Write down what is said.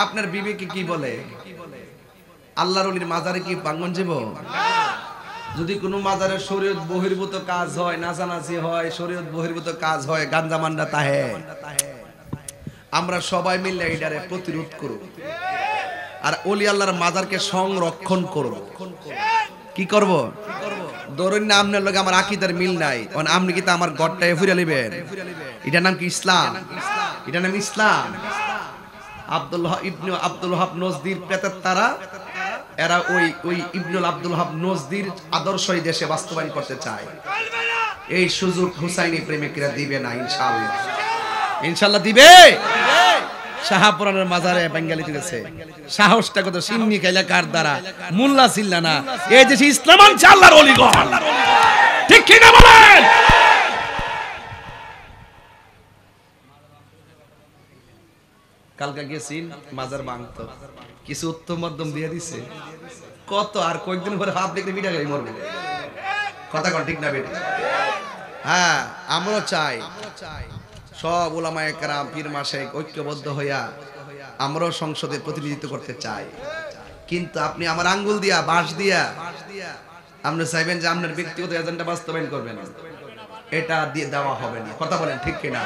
আপনার বিবেকে কি বলে? আল্লাহর ওলির মাজারে কি ভাঙন যাব? যদি কোনো মাজারে শরীয়ত বহির্ভূত কাজ হয়, নাচানাচি হয়, শরীয়ত বহির্ভূত কাজ হয়, গাঞ্জা মান্ডা তাহে, আমরা সবাই মিলে এটারে প্রতিরোধ করব আর ওলি আল্লাহর মাজারকে সংরক্ষণ করব। কি করব? ধরুন না আপনার লগে আমার আকীদার মিল নাই, আপনি কি তা আমার গড়টায় ফিরে নেবেন? এটার নাম কি ইসলাম? এটার নাম ইসলাম। আব্দুল্লাহ ইবনে আব্দুল ওয়াহাব নজদির পেতের তারা, এরা ওই ইবনুল আব্দুল ওয়াহাব নজদির আদর্শই দেশে বাস্তবায়ন করতে চায়। এই সুযোগ হুসাইনি প্রেমিকরা দিবে না ইনশাআল্লাহ। ইনশাআল্লাহ দিবে। শাহপুরানের মাজারে বেঙ্গালি গেছে, সাহসটা কত! সিন্নি খাইলা কার দ্বারা? মোল্লা ছিল্লা না, এই দেশে ইসলাম আনছে আল্লাহর ওলিগণ। ঠিক কি না বলেন? কালকে গেছি মাজার ভাঙতো, কিছু উত্তম মধ্যম দিয়ে দিছে, কত আর কয়েকদিন পরে পাবলিক মিডিয়া গাই মরবে। কথা কোন ঠিক না বেটি? হ্যাঁ, আমরা চাই সব উলামায়ে কেরাম পীর মাশায়েখ ঐক্যবদ্ধ হইয়া আমরাও সংসদে প্রতিনিধিত্ব করতে চাই। কিন্তু আপনি আমার আঙ্গুল দিয়া বাঁশ দিয়া আপনি চাইবেন যে আপনার ব্যক্তিগত এজেন্ডা বাস্তবায়ন করবেন, এটা দিয়ে দেওয়া হবে না। কথা বলেন ঠিক কিনা?